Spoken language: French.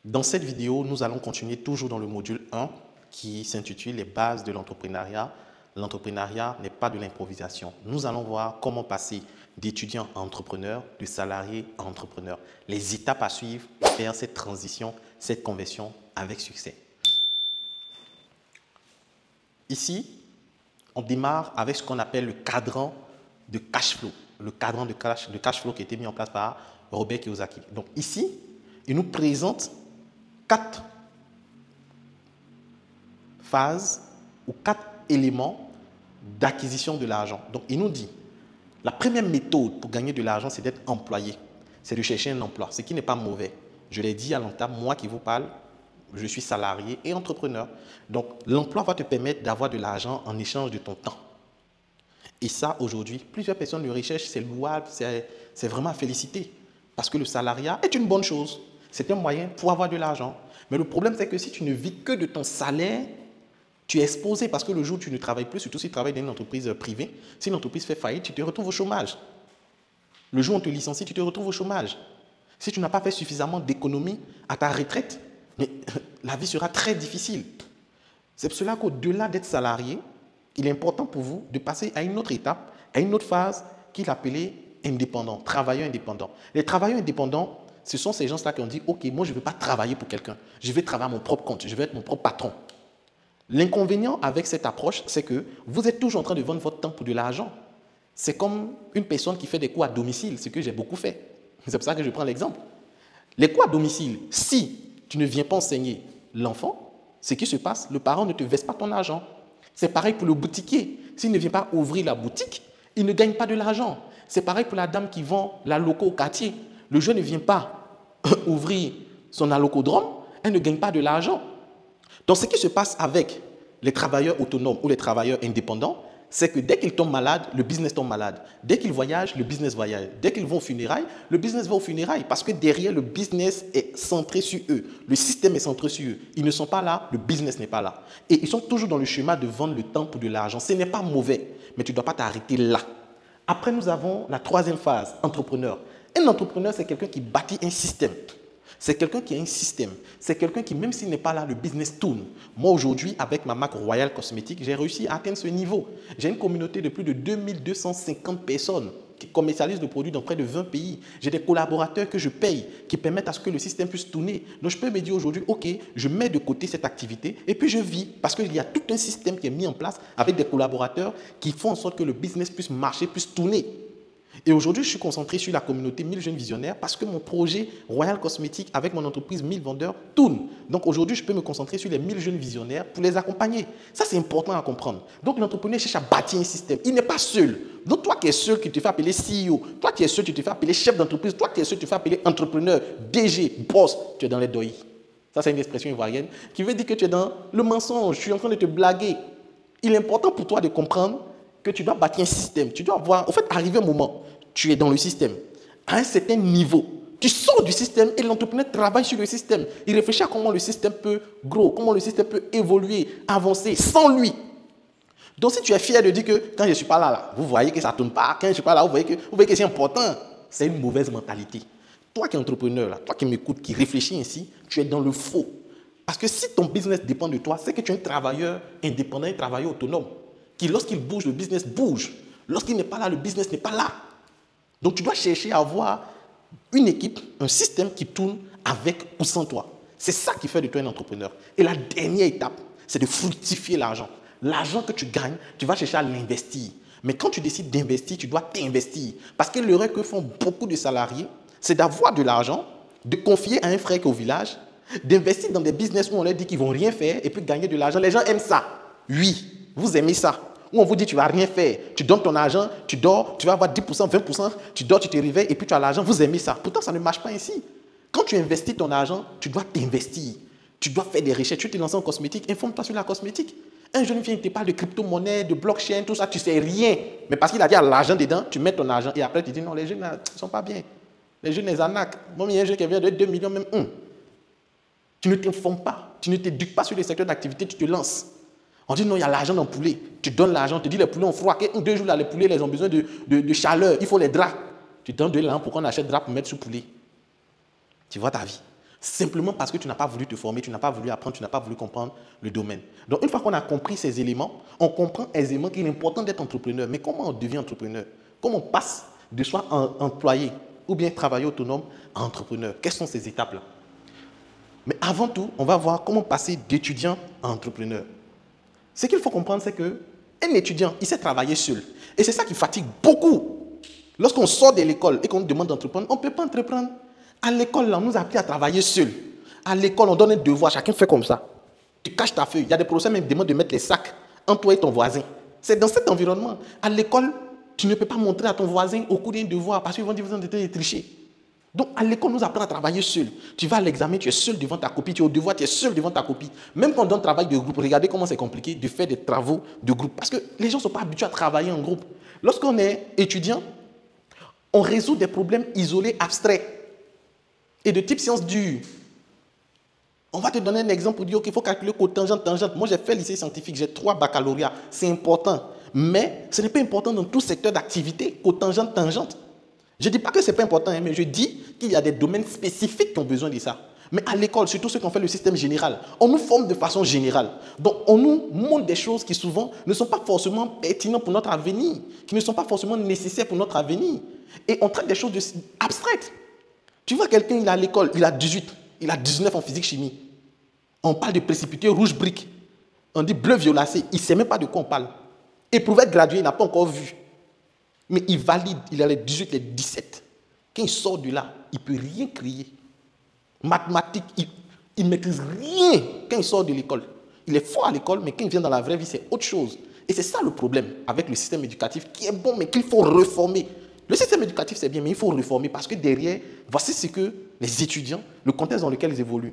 Dans cette vidéo, nous allons continuer toujours dans le module 1 qui s'intitule « Les bases de l'entrepreneuriat ». L'entrepreneuriat n'est pas de l'improvisation. Nous allons voir comment passer d'étudiant à entrepreneur, de salarié à entrepreneur. Les étapes à suivre pour faire cette transition, cette conversion avec succès. Ici, on démarre avec ce qu'on appelle le cadran de cash flow. Le cadran de cash flow qui a été mis en place par Robert Kiyosaki. Donc ici, il nous présente 4 phases ou 4 éléments d'acquisition de l'argent. Donc, il nous dit, la première méthode pour gagner de l'argent, c'est d'être employé. C'est de chercher un emploi, ce qui n'est pas mauvais. Je l'ai dit à l'entame, moi qui vous parle, je suis salarié et entrepreneur. Donc, l'emploi va te permettre d'avoir de l'argent en échange de ton temps. Et ça, aujourd'hui, plusieurs personnes le recherchent, c'est louable, c'est vraiment à féliciter. Parce que le salariat est une bonne chose. C'est un moyen pour avoir de l'argent. Mais le problème, c'est que si tu ne vis que de ton salaire, tu es exposé parce que le jour où tu ne travailles plus, surtout si tu travailles dans une entreprise privée, si l'entreprise fait faillite, tu te retrouves au chômage. Le jour où on te licencie, tu te retrouves au chômage. Si tu n'as pas fait suffisamment d'économies à ta retraite, la vie sera très difficile. C'est pour cela qu'au-delà d'être salarié, il est important pour vous de passer à une autre étape, à une autre phase qu'il appelait indépendant, travailleur indépendant. Les travailleurs indépendants, ce sont ces gens-là qui ont dit « Ok, moi je ne veux pas travailler pour quelqu'un, je vais travailler à mon propre compte, je vais être mon propre patron ». L'inconvénient avec cette approche, c'est que vous êtes toujours en train de vendre votre temps pour de l'argent. C'est comme une personne qui fait des cours à domicile, ce que j'ai beaucoup fait. C'est pour ça que je prends l'exemple. Les cours à domicile, si tu ne viens pas enseigner l'enfant, ce qui se passe, le parent ne te verse pas ton argent. C'est pareil pour le boutiquier. S'il ne vient pas ouvrir la boutique, il ne gagne pas de l'argent. C'est pareil pour la dame qui vend la loco au quartier. Le jeune ne vient pas ouvrir son allocodrome, elle ne gagne pas de l'argent. Donc, ce qui se passe avec les travailleurs autonomes ou les travailleurs indépendants, c'est que dès qu'ils tombent malades, le business tombe malade. Dès qu'ils voyagent, le business voyage. Dès qu'ils vont aux funérailles, le business va aux funérailles parce que derrière, le business est centré sur eux. Le système est centré sur eux. Ils ne sont pas là, le business n'est pas là. Et ils sont toujours dans le schéma de vendre le temps pour de l'argent. Ce n'est pas mauvais, mais tu ne dois pas t'arrêter là. Après, nous avons la troisième phase, entrepreneur. Un entrepreneur, c'est quelqu'un qui bâtit un système. C'est quelqu'un qui a un système. C'est quelqu'un qui, même s'il n'est pas là, le business tourne. Moi, aujourd'hui, avec ma marque Royal Cosmétiques, j'ai réussi à atteindre ce niveau. J'ai une communauté de plus de 2250 personnes qui commercialisent le produit dans près de 20 pays. J'ai des collaborateurs que je paye, qui permettent à ce que le système puisse tourner. Donc, je peux me dire aujourd'hui, OK, je mets de côté cette activité et puis je vis. Parce qu'il y a tout un système qui est mis en place avec des collaborateurs qui font en sorte que le business puisse marcher, puisse tourner. Et aujourd'hui, je suis concentré sur la communauté 1000 jeunes visionnaires parce que mon projet Royal Cosmétiques avec mon entreprise 1000 vendeurs tourne. Donc aujourd'hui, je peux me concentrer sur les 1000 jeunes visionnaires pour les accompagner. Ça, c'est important à comprendre. Donc l'entrepreneur cherche à bâtir un système. Il n'est pas seul. Donc toi qui es seul, qui te fais appeler CEO, toi qui es seul, tu te fais appeler chef d'entreprise, toi qui es seul, tu te fais appeler entrepreneur, DG, boss, tu es dans les doigts. Ça, c'est une expression ivoirienne qui veut dire que tu es dans le mensonge, je suis en train de te blaguer. Il est important pour toi de comprendre que tu dois bâtir un système. Tu dois avoir, en fait, arriver un moment, tu es dans le système. À un certain niveau, tu sors du système et l'entrepreneur travaille sur le système. Il réfléchit à comment le système peut grow, comment le système peut évoluer, avancer sans lui. Donc, si tu es fier de dire que quand je ne suis pas là, vous voyez que ça ne tourne pas. Quand je ne suis pas là, vous voyez que c'est important. C'est une mauvaise mentalité. Toi qui es entrepreneur, là, toi qui m'écoutes, qui réfléchis ainsi, tu es dans le faux. Parce que si ton business dépend de toi, c'est que tu es un travailleur indépendant, un travailleur autonome. Qui, lorsqu'il bouge, le business bouge. Lorsqu'il n'est pas là, le business n'est pas là. Donc, tu dois chercher à avoir une équipe, un système qui tourne avec ou sans toi. C'est ça qui fait de toi un entrepreneur. Et la dernière étape, c'est de fructifier l'argent. L'argent que tu gagnes, tu vas chercher à l'investir. Mais quand tu décides d'investir, tu dois t'investir. Parce que l'erreur que font beaucoup de salariés, c'est d'avoir de l'argent, de confier à un frère qui est au village, d'investir dans des business où on leur dit qu'ils ne vont rien faire et puis gagner de l'argent. Les gens aiment ça. Oui, vous aimez ça. Où on vous dit tu ne vas rien faire, tu donnes ton argent, tu dors, tu vas avoir 10%, 20%, tu dors, tu te réveilles et puis tu as l'argent, vous aimez ça. Pourtant, ça ne marche pas ainsi. Quand tu investis ton argent, tu dois t'investir. Tu dois faire des recherches. Tu te lances en cosmétique, informe-toi sur la cosmétique. Un jeune vient, il te parle de crypto-monnaie, de blockchain, tout ça, tu ne sais rien. Mais parce qu'il a dit à l'argent dedans, tu mets ton argent et après tu dis non, les jeunes ne sont pas bien. Les jeunes, les arnaques. Moi, il y a un jeune qui vient de 2 millions, même 1. Tu ne t'informes pas, tu ne t'éduques pas sur les secteurs d'activité, tu te lances. On dit non, il y a l'argent dans le poulet. Tu donnes l'argent, tu dis les poulets ont froid. 2 jours là, les poulets ils ont besoin de chaleur. Il faut les draps. Tu donnes de l'argent pour qu'on achète draps pour mettre sous poulet. Tu vois ta vie. Simplement parce que tu n'as pas voulu te former, tu n'as pas voulu apprendre, tu n'as pas voulu comprendre le domaine. Donc, une fois qu'on a compris ces éléments, on comprend aisément qu'il est important d'être entrepreneur. Mais comment on devient entrepreneur? Comment on passe de soi employé ou bien travailleur autonome à entrepreneur? Quelles sont ces étapes-là? Mais avant tout, on va voir comment passer d'étudiant à entrepreneur. Ce qu'il faut comprendre, c'est qu'un étudiant, il sait travailler seul. Et c'est ça qui fatigue beaucoup. Lorsqu'on sort de l'école et qu'on nous demande d'entreprendre, on ne peut pas entreprendre. À l'école, on nous a appris à travailler seul. À l'école, on donne un devoir, chacun fait comme ça. Tu caches ta feuille. Il y a des professeurs même qui demandent de mettre les sacs entre toi et ton voisin. C'est dans cet environnement. À l'école, tu ne peux pas montrer à ton voisin au cours d'un devoir parce qu'ils vont dire que vous êtes tricher. Donc, à l'école, on nous apprend à travailler seul. Tu vas à l'examen, tu es seul devant ta copie. Tu es au devoir, tu es seul devant ta copie. Même quand on donne travail de groupe, regardez comment c'est compliqué de faire des travaux de groupe. Parce que les gens ne sont pas habitués à travailler en groupe. Lorsqu'on est étudiant, on résout des problèmes isolés, abstraits et de type sciences dures. On va te donner un exemple pour dire qu'il faut calculer cotangente, tangente. Moi, j'ai fait lycée scientifique, j'ai 3 baccalauréats. C'est important. Mais ce n'est pas important dans tout secteur d'activité, cotangente, tangente. Je ne dis pas que ce n'est pas important, mais je dis qu'il y a des domaines spécifiques qui ont besoin de ça. Mais à l'école, surtout ceux qui ont fait le système général, on nous forme de façon générale. Donc, on nous montre des choses qui souvent ne sont pas forcément pertinentes pour notre avenir, qui ne sont pas forcément nécessaires pour notre avenir. Et on traite des choses abstraites. Tu vois quelqu'un, il est à l'école, il a 18, il a 19 en physique-chimie. On parle de précipité rouge brique. On dit bleu violacé. Il ne sait même pas de quoi on parle. Et pour être gradué, il n'a pas encore vu. Mais il valide, il a les 18, les 17. Quand il sort de là, il ne peut rien crier. Mathématiques, il ne maîtrise rien quand il sort de l'école. Il est fort à l'école, mais quand il vient dans la vraie vie, c'est autre chose. Et c'est ça le problème avec le système éducatif qui est bon, mais qu'il faut réformer. Le système éducatif, c'est bien, mais il faut réformer parce que derrière, voici ce que les étudiants, le contexte dans lequel ils évoluent.